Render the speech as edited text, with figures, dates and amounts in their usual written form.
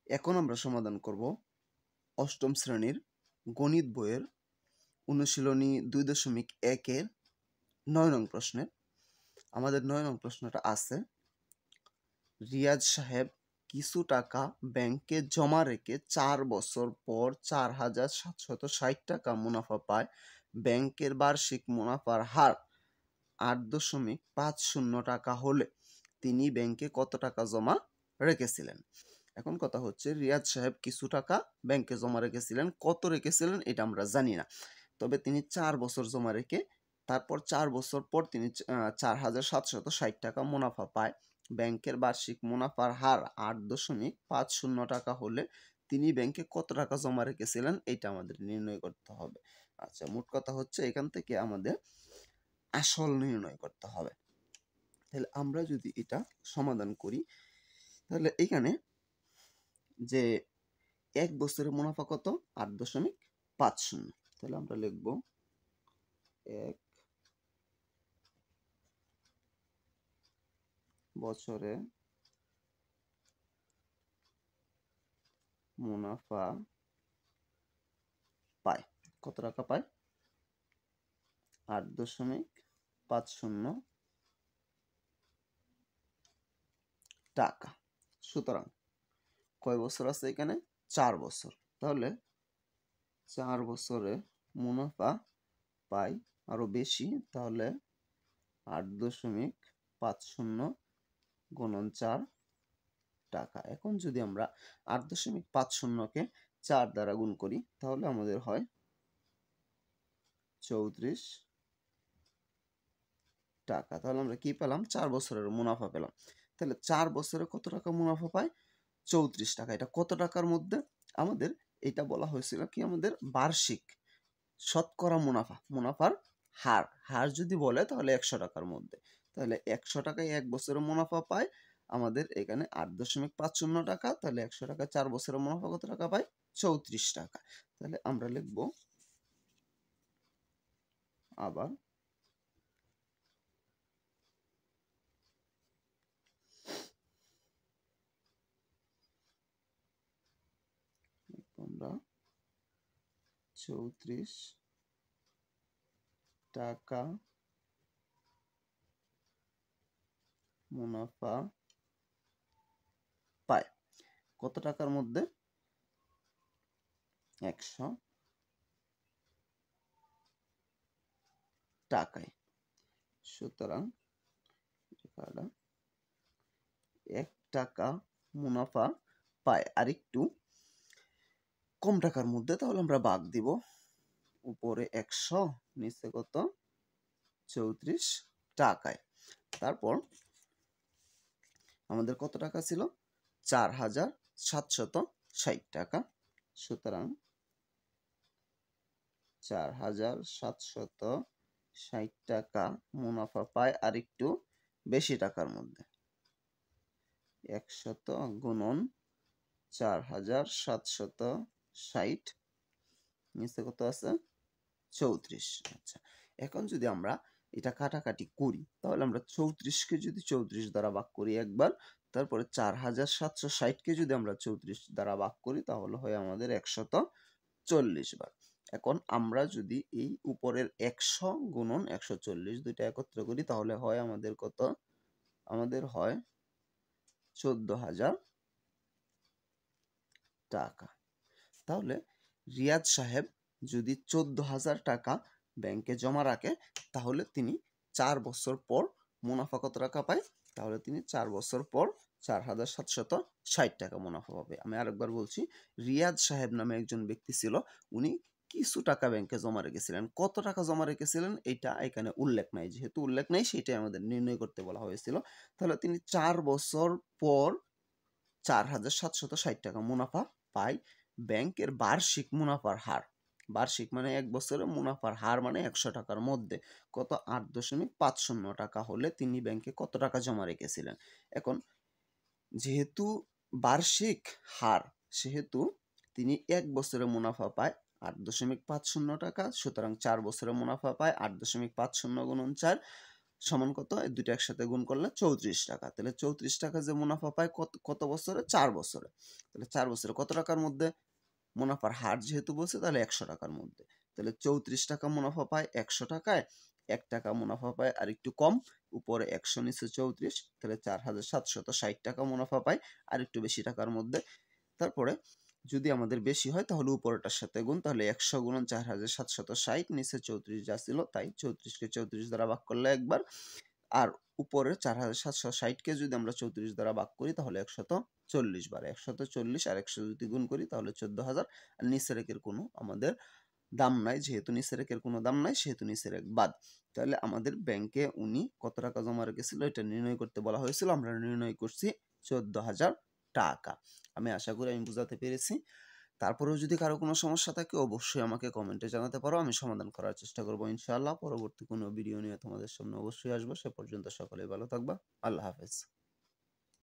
এখন আমরা সমাধান করব অষ্টম শ্রেণীর গণিত বইয়ের অনুশীলনী 2.1-এর 9 নং প্রশ্নের। আমাদের 9 নং প্রশ্নটা আছে, রিয়াজ সাহেব কিছু টাকা ব্যাংকে জমা রেখে 4 বছর পর 4,760 টাকা মুনাফা পায়। ব্যাংকের বার্ষিক মুনাফার হার 8.50 টাকা হলে তিনি ব্যাংকে কত টাকা জমা রেখেছিলেন? এখন কথা হচ্ছে, রিয়াজ সাহেব কিছু টাকা ব্যাংকে জমা রেখেছিলেন, কত রেখেছিলেন এটা আমরা জানি না, তবে তিনি 4 বছর জমা রেখে তারপর 4 বছর পর তিনি 4,760 টাকা মুনাফা পায়। ব্যাংকের বার্ষিক মুনাফার হার 8.50 টাকা হলে তিনি ব্যাংকে কত টাকা জমা রেখেছিলেন এটা আমাদের নির্ণয় করতে হবে। আচ্ছা, মোট কথা হচ্ছে এখান থেকে আমাদের আসল নির্ণয় করতে হবে। তাহলে আমরা যদি এটা সমাধান করি, তাহলে এখানে যে 1 বছরের মুনাফা কত? 8.50। তাহলে আমরা লিখব 1 বছরে মুনাফা পায়। কত টাকা পায়? 8.50 টাকা। সুতরাং কয় বছর আছে এখানে? 4 বছর। তাহলে 4 বছরে মুনাফা পাই আরো বেশি, তাহলে 8.50 গুণন 4 টাকা। এখন যদি আমরা 8.50-কে 4 দ্বারা গুণ করি তাহলে আমাদের হয় 34 টাকা। তাহলে আমরা কি পেলাম? 4 বছরের মুনাফা পেলাম। তাহলে 4 বছরে কত টাকা মুনাফা পায়? 34 টাকা। এটা কত টাকার মধ্যে? আমাদের এটা বলা হয়েছিল কি, আমাদের বার্ষিক শতকরা মুনাফা, মুনাফার হার, হার যদি বলে তাহলে 100 টাকার মধ্যে। তাহলে 100 টাকায় 1 বছরের মুনাফা পায় আমাদের এখানে 8.50 টাকা। তাহলে 100 টাকায় 4 বছরের মুনাফা কত টাকা পায়? 34 টাকা। তাহলে আমরা লিখব আবার আমরা 34 টাকা মুনাফা পায়। কত টাকার মধ্যে? 100 টাকায়। সুতরাং 1 টাকা মুনাফা পায় আর একটু কম টাকার মধ্যে। তাহলে আমরা ভাগ দিব, উপরে 100, নিচে কত? 34 টাকায়। তারপর আমাদের কত টাকা ছিল? 4,760 টাকা। সুতরাং 4,760 টাকা মুনাফা পায় আর একটু বেশি টাকার মধ্যে। 100 গুণন 4,760, নিচে কত আছে? 34। আচ্ছা, এখন যদি আমরা এটা কাটাকাটি করি তাহলে আমরা 34-কে যদি 34 দ্বারা ভাগ করি একবার, তারপরে 4,760-কে যদি আমরা 34 দ্বারা ভাগ করি তাহলে হয় আমাদের 140 বার। এখন আমরা যদি এই উপরের 100 গুণন 140 দুইটা একত্র করি তাহলে হয় আমাদের কত? আমাদের হয় 14,000 টাকা। তাহলে রিয়াজ সাহেব যদি 14,000 টাকা ব্যাংকে জমা রাখে তাহলে তিনি 4 বছর পর মুনাফা কত টাকা পায়? তাহলে তিনি 4 বছর পর 4,760 টাকা মুনাফা পাবে। আমি আরেকবার বলছি, রিয়াজ সাহেব নামে একজন ব্যক্তি ছিল, উনি কিছু টাকা ব্যাংকে জমা রেখেছিলেন। কত টাকা জমা রেখেছিলেন এটা এখানে উল্লেখ নাই, যেহেতু উল্লেখ নাই সেটাই আমাদের নির্ণয় করতে বলা হয়েছিল। তাহলে তিনি 4 বছর পর 4,760 টাকা মুনাফা পায়। ব্যাংকের বার্ষিক মুনাফার হার, বার্ষিক মানে 1 বছরে মুনাফার হার মানে 100 টাকার মধ্যে কত? 8.50 টাকা হলে তিনি ব্যাংকে কত টাকা জমা রেখেছিলেন? এখন যেহেতু বার্ষিক হার, সেহেতু তিনি 1 বছরে মুনাফা পায় 8.50 টাকা। সুতরাং 4 বছরে মুনাফা পায় 8.50 গুণন 4, সমান কত? এই দুইটা একসাথে গুণ করলে 34 টাকা। তাহলে 34 টাকা যে মুনাফা পায় কত বছরে? 4 বছরে। তাহলে 4 বছরে কত টাকার মধ্যে? মুনাফার হার যেহেতু বলছে তাহলে 100 টাকার মধ্যে। তাহলে 34 টাকা মুনাফা পায় 100 টাকায়, 1 টাকা মুনাফা পায় আর একটু কম, উপরে 100 নিচে 34, তাহলে 4760 টাকা মুনাফা পায় আর একটু বেশি টাকার মধ্যে। তারপরে যদি আমাদের বেশি হয় তাহলে উপরেরটার সাথে গুণ, তাহলে 100 গুণন 4760, নিচে 34 যা ছিল তাই, 34 কে 34 দ্বারা ভাগ করলে একবার, আর উপরে 4760 কে যদি আমরা 34 দ্বারা ভাগ করি তাহলে 140 বার, 140 আর 100 যদি গুণ করি তাহলে 14,000। আর নিচের একের কোনো আমাদের দাম নাই, যেহেতু নিচের একের কোনো দাম নাই সেহেতু নিচের এক বাদ। তাহলে আমাদের ব্যাংকে উনি কত টাকা জমা রেখেছিল এটা নির্ণয় করতে বলা হয়েছিল, আমরা নির্ণয় করছি 14,000 টাকা। আমি আশা করি আমি বুঝাতে পেরেছি। তারপরেও যদি কারো কোনো সমস্যা থাকে অবশ্যই আমাকে কমেন্টে জানাতে পারো, আমি সমাধান করার চেষ্টা করবো ইনশাআল্লাহ। পরবর্তী কোনো ভিডিও নিয়ে তোমাদের সামনে অবশ্যই আসবো। সে পর্যন্ত সকলেই ভালো থাকবা। আল্লাহ হাফেজ।